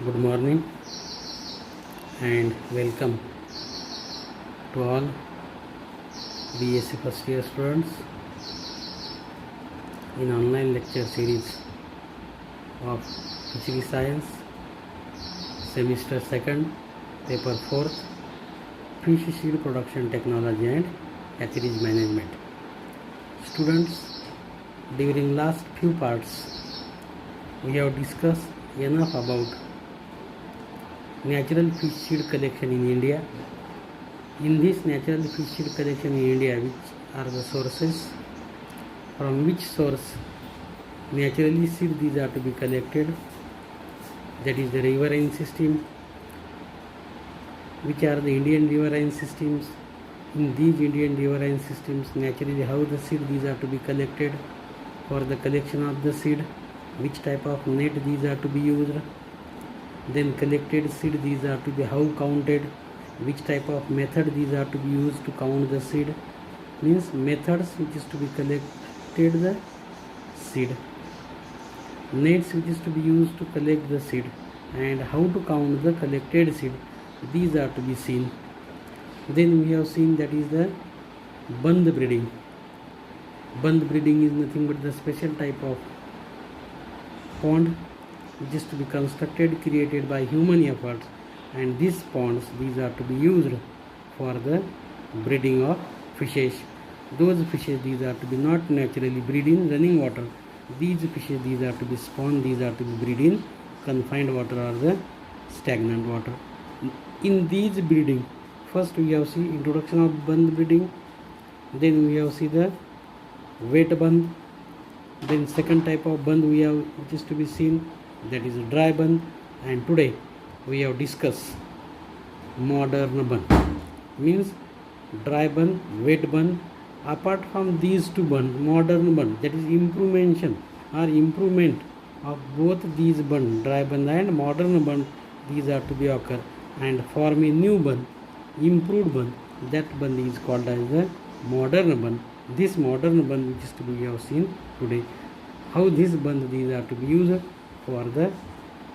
Good morning and welcome to all BSc first year students in online lecture series of Fishery Science, semester 2nd, paper 4th, Fish Seed Production Technology and Hatcheries Management. Students, during last few parts we have discussed enough about natural fish seed collection in India. In this natural fish seed collection in India, which are the sources, from which source naturally seed these are to be collected, that is the riverine system. Which are the Indian riverine systems? In these Indian riverine systems, naturally how the seed these are to be collected. For the collection of the seed, which type of net these are to be used. Then collected seed these are to be how counted, which type of method these are to be used to count the seed, means methods which is to be collected the seed, nets which is to be used to collect the seed, and how to count the collected seed, these are to be seen. Then we have seen that is the bandh breeding. Bandh breeding is nothing but the special type of pond which is to be constructed, created by human efforts, and these ponds these are to be used for the breeding of fishes. Those fishes these are to be not naturally breed in running water. These fishes these are to be spawned, these are to be breed in confined water or the stagnant water. In these breeding, first we have seen introduction of bandh breeding, then we have seen the wet bandh, then second type of bandh we have which is to be seen, that is dry bandh, and today we have discussed modern bandh, means dry bandh, wet bandh. Apart from these two bandh, modern bandh, that is improvement of both these bandh, dry bandh and modern bandh, these are to be occur and form a new bandh, improved bandh. That bandh is called as the modern bandh. This modern bandh which is to be we have seen today, how this bandh these are to be used for the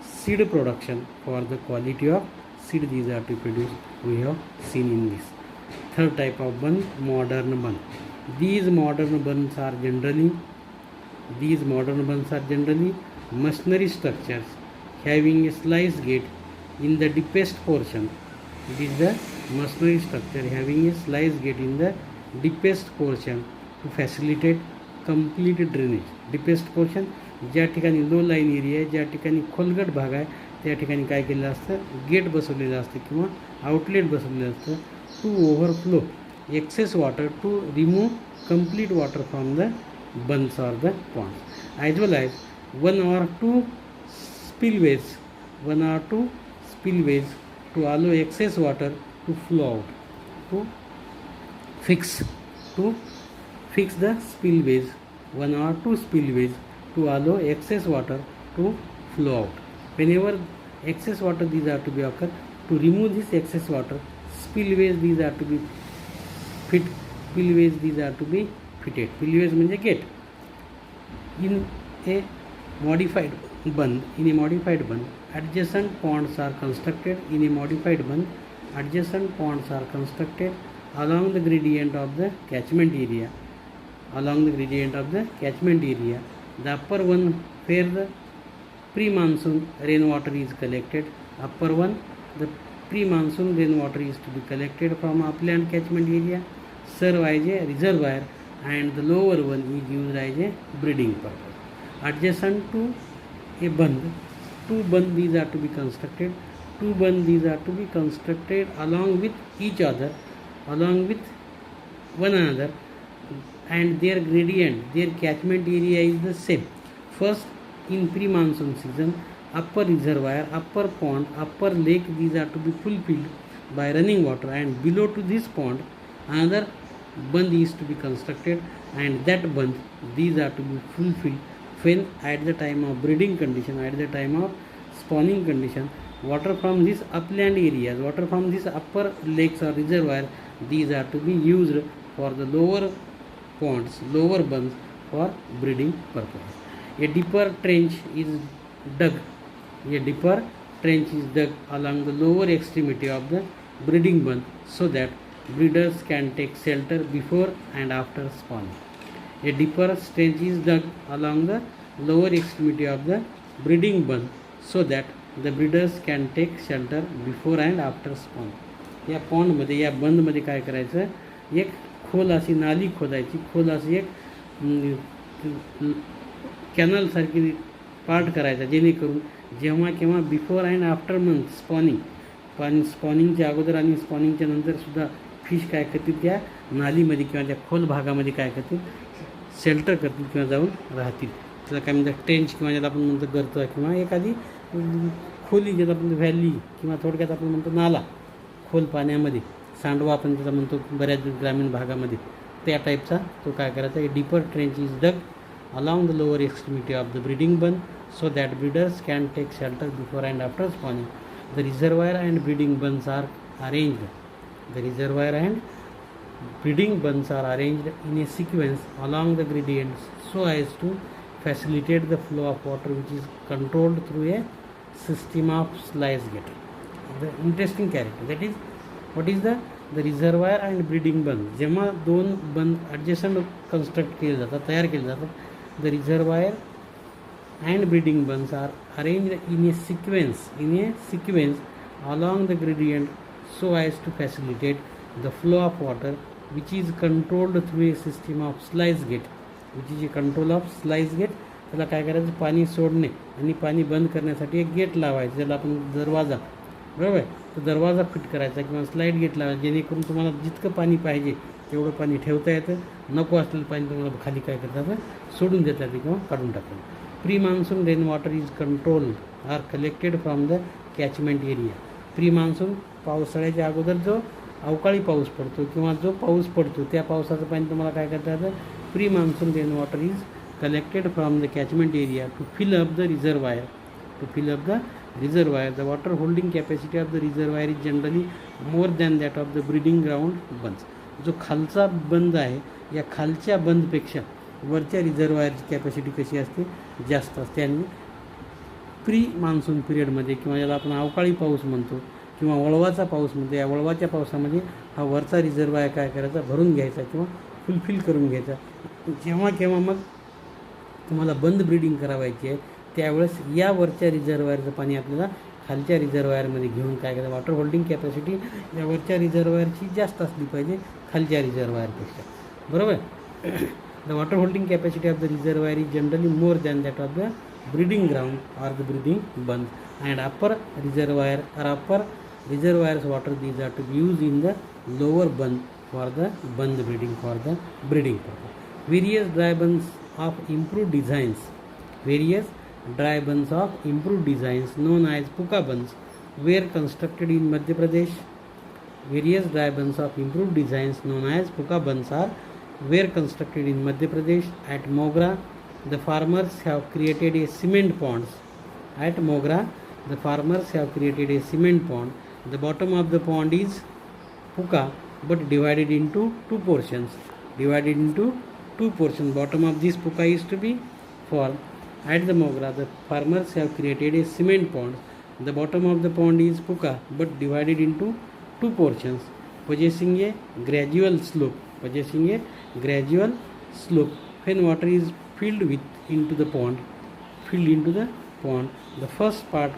seed production, for the quality of seed these are to produce, we have seen in this. Third type of bandh, modern bandh. These modern bandhs are generally masonry structures having a slice gate in the deepest portion. It is the masonry structure having a slice gate in the deepest portion to facilitate complete drainage. Deepest portion, ज्या ठिकाणी लो line area आहे, ज्या ठिकाणी खोलगट भाग आहे, त्या ठिकाणी काय केलेलं असतं, गेट बसवलेलं असतं किंवा आउटलेट बसवलेलं असतं to overflow excess water, to remove complete water from the bunds or the ponds, as well as one or two spillways to allow excess water to flow out, to fix the spillways, one or two spillways to allow excess water to flow out. Whenever excess water these are to be occur, to remove this excess water, spillways these are to be fitted. Spillways means a gate. In a modified bandh, adjacent ponds are constructed. In a modified bandh, adjacent ponds are constructed along the gradient of the catchment area. The upper one where the pre-monsoon rainwater is collected. Upper one, the pre-monsoon rainwater is to be collected from upland catchment area, serve as a reservoir, and the lower one is used as a breeding purpose. Adjacent to a bandh, two bandh these are to be constructed. Along with each other, along with one another, and their gradient, their catchment area is the same. First, in pre-monsoon season, upper reservoir, upper pond, upper lake these are to be fulfilled by running water, and below to this pond another bandh is to be constructed, and that bandh these are to be fulfilled when at the time of breeding condition, at the time of spawning condition, water from this upland areas, water from this upper lakes or reservoir, these are to be used for the lower ponds, lower bandhs for breeding purpose. A deeper trench is dug. A deeper trench is dug along the lower extremity of the breeding bund so that breeders can take shelter before and after spawning. A deeper trench is dug along the lower extremity of the breeding bund so that the breeders can take shelter before and after spawn. या पॉन्डमध्ये या बंदमध्ये काय करायचं, एक खोल अशी नाली खोदायची, खोल अशी एक कॅनलसारखी पार्ट करायचा, जेणेकरून जेव्हा केव्हा बिफोर अँड आफ्टर मंथ स्पॉनिंगच्या अगोदर आणि स्पॉनिंगच्या नंतरसुद्धा फिश काय करतील, त्या नालीमध्ये किंवा त्या खोल भागामध्ये काय करतील, शेल्टर करतील किंवा जाऊन राहतील. त्याला काय म्हणतात ट्रेंच किंवा ज्याला आपण म्हणतो गर्त किंवा एखादी खोली ज्याला आपण व्हॅली किंवा थोडक्यात आपण म्हणतो नाला, खोल पाण्यामध्ये सांडवा आपण त्याचा म्हणतो बऱ्याच ग्रामीण भागामध्ये, त्या टाईपचा तो काय करायचा. A deeper trench is dug along the lower extremity of the breeding bund so that breeders can take shelter before and after spawning. The reservoir and breeding bunds are arranged. The reservoir and breeding bunds are arranged in a sequence along the gradients so as to facilitate the flow of water, which is controlled through a system of sluice gate. The interesting character, that is, what is the reservoir and breeding bund. जेव्हा दोन बंद adjacent construct केले जातात, तयार केले जातात, the reservoir and breeding bunds are arranged in a sequence along the gradient so as to facilitate the flow of water, which is controlled through a system of sluice gate. which is a control of sluice gate. त्याला काय करायचं, पाणी सोडणे आणि पाणी बंद करण्यासाठी एक गेट लावायचं, ज्याला आपण दरवाजा, बरोबर, तो दरवाजा फिट करायचा किंवा स्लाईड गेट लावायचा, जेणेकरून तुम्हाला जितकं पाणी पाहिजे तेवढं पाणी ठेवता येतं, नको असलेलं पाणी तुम्हाला खाली काय करतात, सोडून देता येतं किंवा काढून टाकतात. Pre monsoon rain water is control or collected from the catchment area. Pre monsoon पावसाळ्याच्या अगोदर जो अवकाळी पाऊस पडतो किंवा जो पाऊस पडतो त्या पावसाचं पाणी तुम्हाला काय करता येतं, pre monsoon rain water is collected from the catchment area to fill up the reservoir. The water holding capacity of the reservoir is generally more than that of the breeding ground bunds. जो खालचा बंद आहे, या खालच्या बंदपेक्षा वरच्या रिझर्वायरची capacity कशी असते, जास्त असते. आणि प्री मान्सून पिरियडमध्ये किंवा ज्याला आपण अवकाळी पाऊस म्हणतो किंवा वळवाचा पाऊस म्हणतो, या वळवाच्या पावसामध्ये हा वरचा रिझर्वायर काय करायचा, भरून घ्यायचा किंवा फुलफिल करून घ्यायचा. जेव्हा केव्हा मग तुम्हाला बंद ब्रीडिंग करावायची आहे त्यावेळेस या वरच्या रिझर्वायरचं पाणी आपल्याला खालच्या रिझर्वायरमध्ये घेऊन काय करायचं, वॉटर होल्डिंग कॅपॅसिटी या वरच्या रिझर्वायरची जास्त असली पाहिजे खालच्या रिझर्वायरपेक्षा, बरोबर. The water holding capacity of the reservoir is generally more than that of the breeding ground or the breeding bund and upper reservoirs water these are to be use in the lower bund for the bund breeding for the breeding purpose. Various dry bunds of improved designs known as puka bunds were constructed in Madhya Pradesh. Various dry bunds of improved designs known as puka bunds were constructed in Madhya Pradesh. At Mogra, the farmers have created a cement ponds. The bottom of the pond is puka but divided into two portions. Bottom of this puka is to be fall. At the Mogra, the farmers have created a cement pond. The bottom of the pond is puka but divided into two portions, possessing a gradual slope. When water is filled into the pond, the first part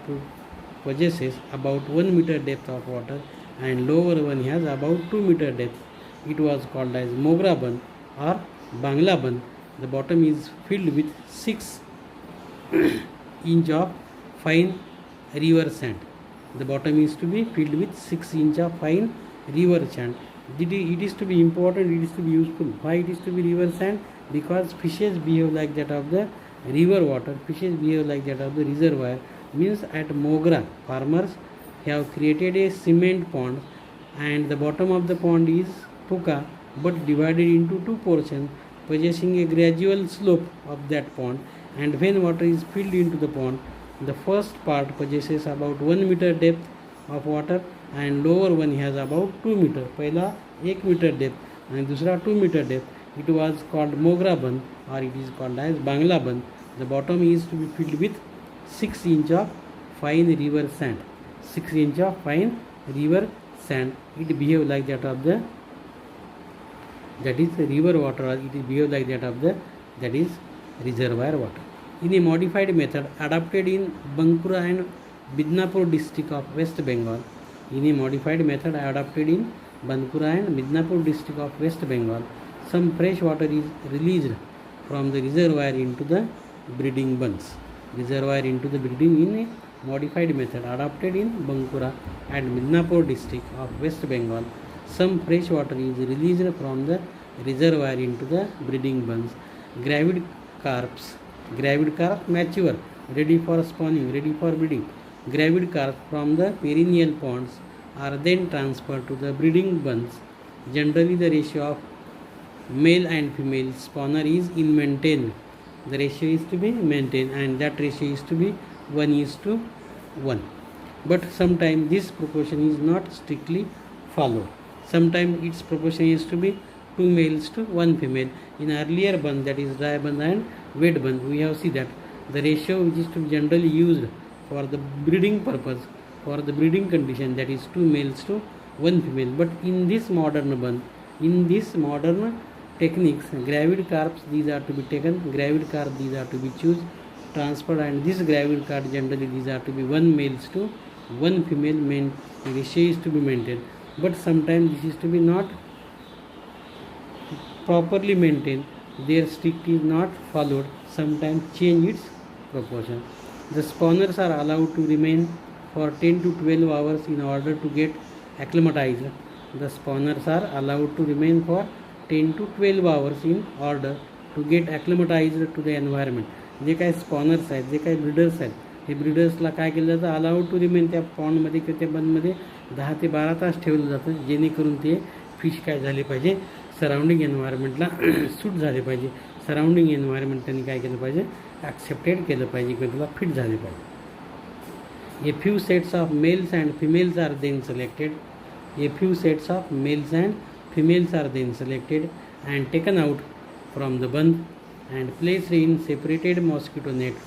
possesses about 1 meter depth of water and lower one has about 2 meter depth. It was called as Mogra Band or Bangla Band. The bottom is filled with 6 inch of fine river sand. The bottom is to be filled with 6 inch of fine river sand. It is to be important, it is to be useful. Why it is to be river sand? Because fishes behave like that of the river water. Fishes behave like that of the reservoir. Means at Mogra, farmers have created a cement pond and the bottom of the pond is puka but divided into two portions, possessing a gradual slope of that pond. And when water is filled into the pond, the first part possesses about 1 meter depth of water and lower one has about 2 meter. पहिला 1 meter depth and दूसरा 2 meter depth. It was called Mogra Band or it is called as Bangla Band. The bottom is to be filled with 6 inch of fine river sand. 6 inch of fine river sand. It behave like that of the, that is river water, or it is behave like that of the, that is reservoir water. In a modified method adopted in Bankura and Midnapur district of West Bengal. In a modified method adopted in Bankura and Midnapur district of West Bengal, some fresh water is released from the reservoir into the breeding bunds. Reservoir into the breeding in a modified method adopted in Bankura and Midnapur district of West Bengal. Some fresh water is released from the reservoir into the breeding bunds. Gravid carps mature, ready for spawning, ready for breeding. Gravid carps from the perennial ponds are then transferred to the breeding bunds. Generally, the ratio of male and female spawner is in maintained. The ratio is to be maintained, and that ratio is to be 1:1. But sometimes this proportion is not strictly followed. Sometimes its proportion is to be 2 males to 1 female. In earlier bund, that is dry bund and wet bund, we have seen that the ratio which is to be generally used for the breeding purpose, for the breeding condition, that is 2 males to 1 female. But in this modern bund, in this modern techniques, gravid carps these are to be taken, gravid carp these are to be choose, transferred, and this gravid carp generally these are to be 1 males to 1 female. Ratio is to be maintained. But sometimes this is to be not properly maintained, their strict is not followed, sometimes change its proportion. The spawners are allowed to remain for 10 to 12 hours in order to get acclimatized. The spawners are allowed to remain for 10 to 12 hours in order to get acclimatized to the environment. जे काही spawners आहेत, जे काही breeders आहेत, हे ब्रीडर्सला काय केलं जातं, allowed to remain त्या पॉन्डमध्ये किंवा त्या बंदमध्ये 10 ते 12 तास ठेवलं जातं, जेणेकरून ते फिश काय झाले पाहिजे, सराउंडिंग एन्व्हायरमेंटला सूट झाले पाहिजे, सराउंडिंग एन्व्हायरमेंट त्यांनी काय केलं पाहिजे, ॲक्सेप्टेड केलं पाहिजे किंवा त्याला फिट झाले पाहिजे. A few sets of males and females are then selected. A few sets of males and females are then selected and taken out from the bund and placed in separated mosquito net,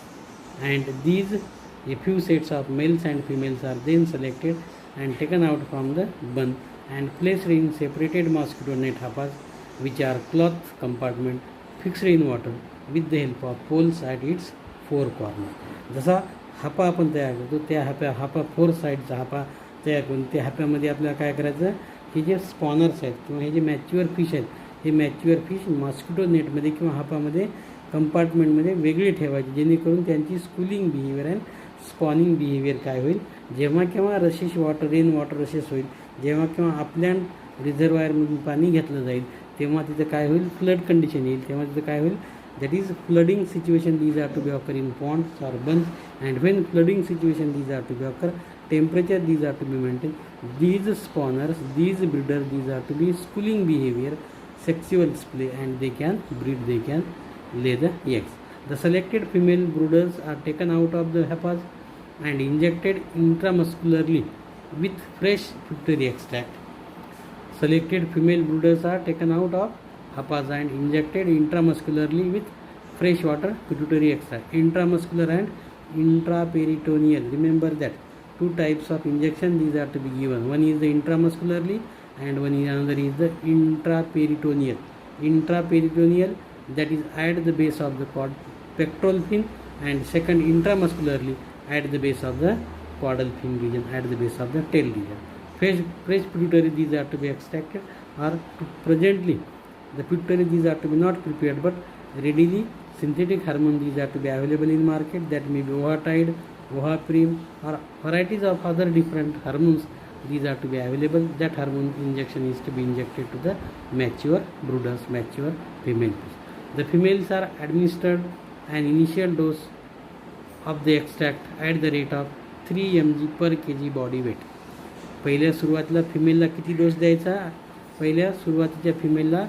and these a few sets of males and females are then selected and taken out from the bund and placed in separated mosquito net hapas, which are cloth compartment fixed in water with the help of poles at its four corners. जसा हापा आपण तयार करतो, त्या हापा 4 साईडचा हापा तयार करून त्या हाप्यामध्ये आपल्याला काय करायचं, हे जे स्पॉनर्स आहेत किंवा हे जे मॅच्युअर फिश आहेत, हे मॅच्युअर फिश मॉस्किटो नेटमध्ये किंवा हापामध्ये कंपार्टमेंटमध्ये वेगळे ठेवायचे, जेणेकरून त्यांची schooling behaviour and spawning behaviour काय होईल, जेव्हा केव्हा rashes water rain water rashes होईल, जेव्हा केव्हा आपल्या रिझर्वायरमधून पाणी घेतलं जाईल, तेव्हा तिथं काय होईल, फ्लड कंडिशन येईल, तेव्हा तिथं काय होईल, that is flooding situation these are to be occur in ponds or bunds, and when flooding situation these are to be occur, temperature these are to be maintained. These spawners, these breeders, these are to be schooling behavior, sexual play, and they can breed, they can lay the eggs. The selected female brooders are taken out of the hapas and injected intramuscularly with fresh pituitary extract. Selected female brooders are taken out of hapas and injected intramuscularly with fresh water pituitary extract. Intramuscular and intraperitoneal, remember that 2 types of injection these are to be given. One is the intramuscularly and one is another is the intraperitoneal. Intraperitoneal, that is at the base of the pectoral fin, and second intramuscularly at the base of the caudal fin region, at the base of the tail region. Fresh pituitary these are to be extracted, or presently the pituitary these are to be not prepared but readily synthetic hormone these are to be available in market, that may be Ovatide, Ovaprim, or varieties of other different hormones these are to be available. That hormone injection is to be injected to the mature brooders, mature female fish. The females are administered an initial dose of the extract at the rate of 3 mg per kg body weight. पहिल्या सुरुवातीला फिमेलला किती डोस द्यायचा, पहिल्या सुरुवातीच्या फिमेलला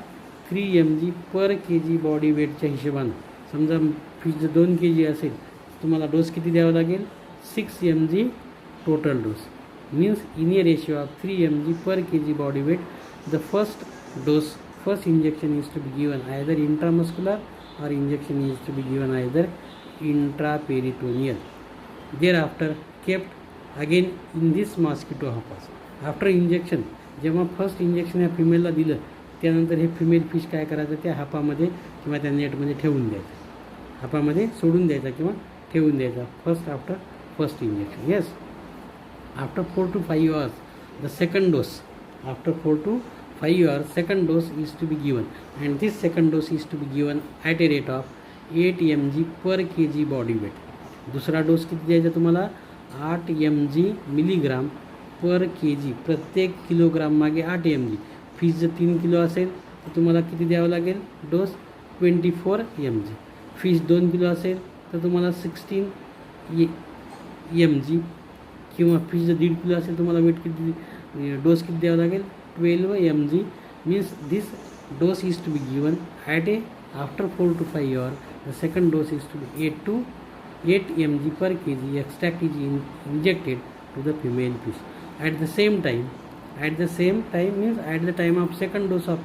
3 mg पर kg body वेटच्या हिशोबानं, समजा fish जर 2 kg असेल तुम्हाला डोस किती द्यावा लागेल, 6 mg total dose, means in A ratio of 3 mg per kg body weight. The first dose, first injection is to be given either intramuscular or injection is to be given either intraperitoneal. Thereafter kept again in this mosquito hoppers. After injection, जेव्हा first injection या फिमेलला दिलं त्यानंतर हे female fish काय करायचं, त्या हापामध्ये किंवा त्या नेटमध्ये ठेवून द्यायचं, हापामध्ये सोडून द्यायचा किंवा ठेवून द्यायचा first after first injection. Yes, after 4 to 5 hours the second dose, after 4 to 5 hours second dose is to be given, and this second dose is to be given at a rate of 8 mg per kg body weight. दुसरा डोस किती द्यायचा तुम्हाला, 8 mg milligram पर के जी, प्रत्येक kilogram मागे 8 mg. Fish जर 3 kilo असेल तर तुम्हाला किती द्यावं लागेल डोस, 24 mg. फिश 2 किलो असेल तर तुम्हाला 16 mg, किंवा फिश जर 1.5 किलो असेल तुम्हाला वेट किती, डोस किती द्यावं लागेल, 12 mg. Means this dose is to be given at a after 4 to 5 hours. The second dose is to be 8 mg per kg. Extract is injected to the female fish. At the same time means at the time of second dose of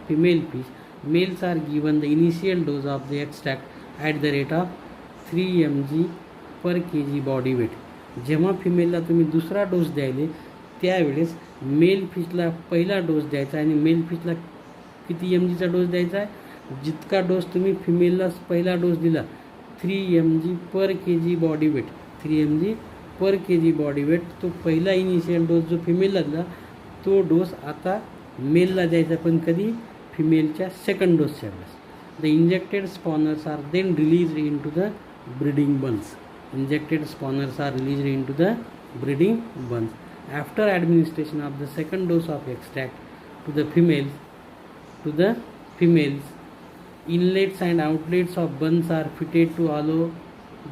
female fish, males are given the initial dose of the extract at the rate of 3 mg per kg body weight. जेव्हा फिमेलला तुम्ही दुसरा डोस द्यायले त्यावेळेस mail फिशला पहिला डोस द्यायचा आणि mail फिशला किती mgचा डोस द्यायचा आहे, जितका डोस तुम्ही फिमेलला पहिला डोस दिला 3 mg पर kg बॉडी वेट, 3 mg पर kg बॉडी वेट, तो पहिला इनिशियल डोस जो फिमेलला दिला तो डोस आता मेलला द्यायचा, पण कधी, फिमेलच्या सेकंड डोसच्या वेळेस. The injected spawners are then released into the breeding bunds. Injected spawners are released into the breeding buns. After administration of the second dose of extract to the females, inlets and outlets of buns are fitted to allow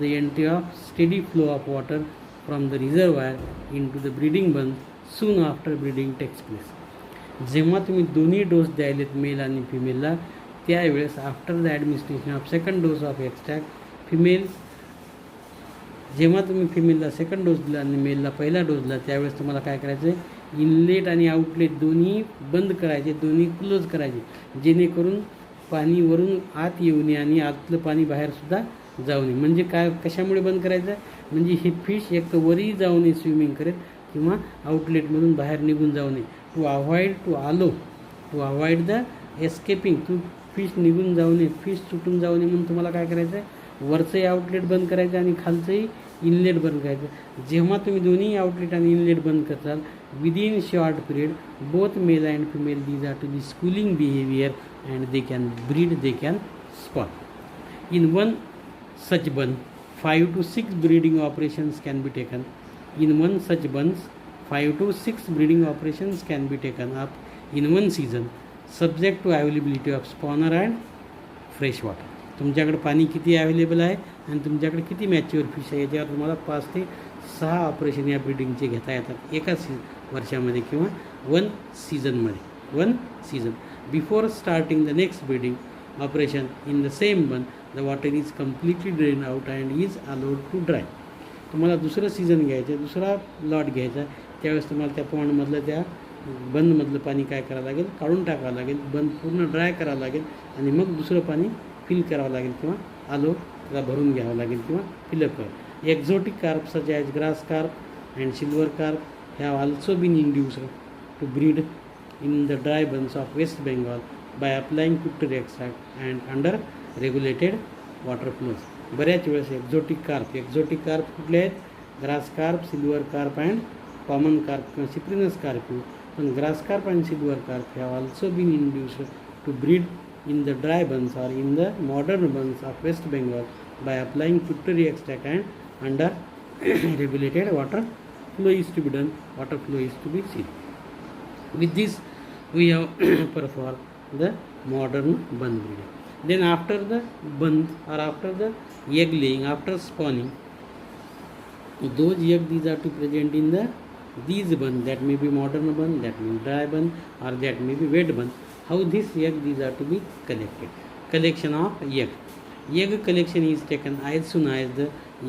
the entry of steady flow of water from the reservoir into the breeding buns soon after breeding takes place. जेव्हा तुम्ही दोन्ही डोस द्यायलेत mail आणि फिमेलला त्यावेळेस after the administration of second dose of extract females, जेव्हा तुम्ही फिमेलला second dose दिला आणि मेलला पहिला डोस दिला त्यावेळेस तुम्हाला काय करायचं आहे, इनलेट आणि आउटलेट दोन्ही बंद करायचे, दोन्ही क्लोज करायचे, जेणेकरून पाणी वरून आत येऊ नये आणि आतलं पाणी बाहेरसुद्धा जाऊ नये. म्हणजे काय, कशामुळे बंद करायचं, म्हणजे हे फिश एक तर वरही जाऊ नये स्विमिंग करेल किंवा आउटलेटमधून बाहेर निघून जाऊ नये. To avoid the escaping, fish निघून जाऊ नये, फिश सुटून जाऊ नये म्हणून तुम्हाला काय करायचं आहे, वरचंही आउटलेट बंद करायचं आणि खालचंही इनलेट बंद करायचं. जेव्हा तुम्ही दोन्ही आउटलेट आणि इनलेट बंद करताल within short period both male and female these are to be schooling behaviour and they can breed, they can spawn. In one such bund 5 to 6 breeding operations can be taken. In one such bunds 5 to 6 breeding operations can be taken up in one season subject to availability of spawner and fresh water. तुमच्याकडे पाणी किती available आहे आणि तुमच्याकडे किती mature fish आहे याच्यावर तुम्हाला 5 ते 6 ऑपरेशन या ब्रीडिंगचे घेता येतात एका वर्षामध्ये किंवा one season. Before starting the next breeding operation in the same bund the water is completely drain out and is allowed to dry. तुम्हाला दुसरं सीझन घ्यायचं, दुसरा लॉट घ्यायचा, त्यावेळेस तुम्हाला त्या पॉन्डमधलं त्या बंदमधलं पाणी काय करावं लागेल, काढून टाकावं लागेल, बंद पूर्ण ड्राय करावं लागेल आणि मग दुसरं पाणी फिल करावं लागेल किंवा आलो त्याला भरून घ्यावं लागेल किंवा फिलअप करावं. Exotic carp such as grass carp and silver carp have also been induced to breed in the dry bunds of West Bengal by applying pituitary extract and under regulated water flows. बऱ्याच वेळेस एक्झॉटिक कार्प कुठले आहेत, grass carp, silver carp and common carp किंवा cyprinus carp. पण grass carp and silver carp have also been induced to breed in the dry buns or in the modern buns of West Bengal by applying pituitary extract and under regulated water flow is to be done, water flow is to be seen. With this we have performed the modern bun breeding. Then after the buns or after the egg laying, after spawning, those egg these are to present in the these bun, that may be modern bun, that may be dry bun or that may be wet bun. How this egg these are to be collected? Collection of egg. Egg collection is taken as soon as the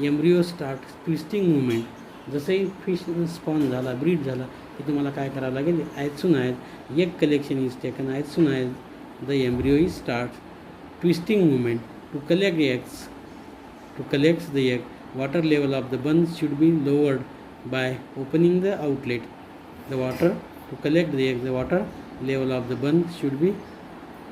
embryo starts twisting movement. जसंही fish spawn झाला, breed झाला की तुम्हाला काय करावं लागेल, as soon as egg collection is taken, as soon as the embryo starts twisting movement to collect eggs, to collect the egg, water level of the bund should be lowered by opening the outlet. The water to collect the eggs, the water level of the bund should be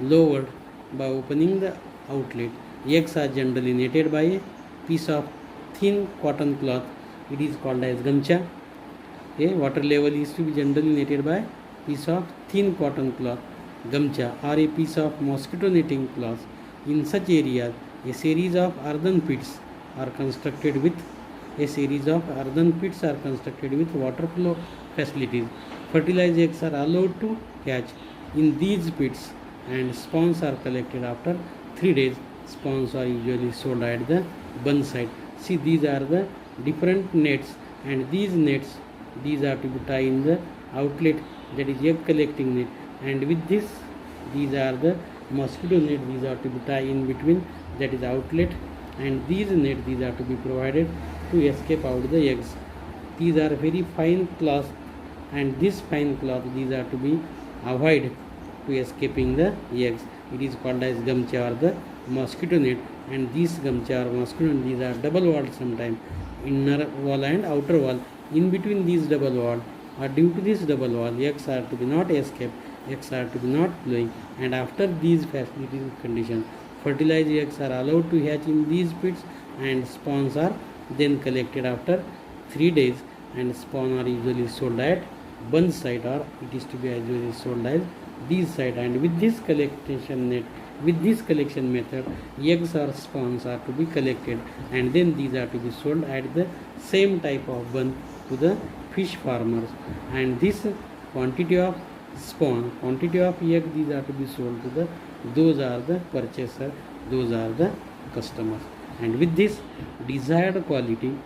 lowered by opening the outlet. Eggs are generally netted by a piece of thin cotton cloth. It is called as gamcha. Okay, water level is to be generally netted by piece of thin cotton cloth, gamcha, or a piece of mosquito netting cloth. In such areas, a series of earthen pits are constructed with water flow facilities. Fertilized eggs are allowed to hatch in these pits, and spawns are collected after 3 days. Spawns are usually sold at the bund site. See, these are the different nets, and these are to be tied in the outlet, that is egg collecting net, and with this, these are the mosquito net, these are to be tied in between, that is outlet, and these are to be provided to escape out the eggs. These are very fine cloth, and this fine cloth, these are to be avoid to escaping the eggs. It is called as gamcha or the mosquito net, and these gamcha or mosquito net, these are double walled sometimes, inner wall and outer wall. In between these double wall, or due to this double wall, eggs are to be not escape, eggs are to be not flowing, and after these facility conditions, fertilized eggs are allowed to hatch in these pits, and spawns are then collected after 3 days, and spawn are usually sold at bund site, or it is to be usually sold as these site. And with this collection method, eggs or spawns are to be collected, and then these are to be sold at the same type of bund to the fish farmers, and this quantity of spawn, quantity of egg, these are to be sold to the, those are the purchaser, those are the customers. And with this desired quality,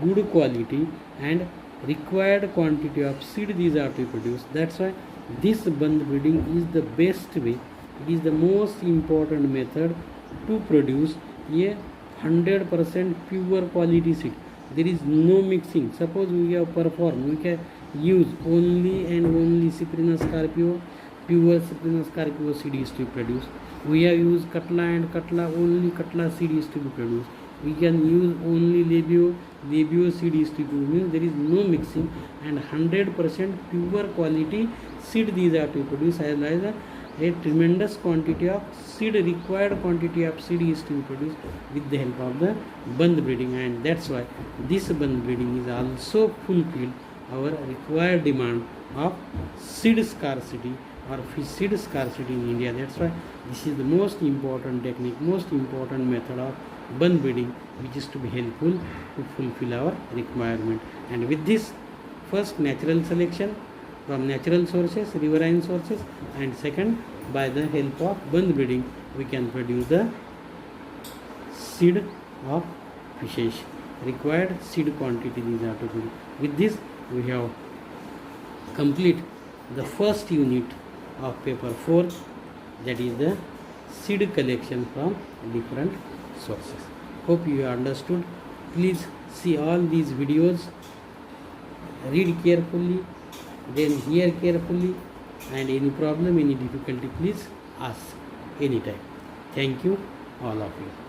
good quality, and required quantity of seed, these are to be produced. That's why this bund breeding is the best way, it is the most important method to produce a 100% pure quality seed. There is no mixing. Suppose we have performed, we can use only and only Cyprinus scarpio, pure Cyprinus scarpio seed is to be produced. We have used Katla and Katla, only Katla seed is to be produced. We can use only Labio seed is to be produced. There is no mixing, and 100% pure quality seed these are to be produced, as well as a tremendous quantity of seed, required quantity of seed is to be produced with the help of the bund breeding. And that's why this bund breeding is also fulfilled our required demand of seed scarcity or fish seed scarcity in India. That's why this is the most important technique, most important method of bund breeding, which is to be helpful to fulfill our requirement. And with this, first natural selection from natural sources, riverine sources, and second, by the help of bund breeding, we can produce the seed of fishes. Required seed quantity these are to be. With this, we have complete the first unit of paper 4, that is the seed collection from different sources. Hope you understood. Please see all these videos, read carefully, then hear carefully, and any problem, any difficulty, please ask anytime. Thank you, all of you.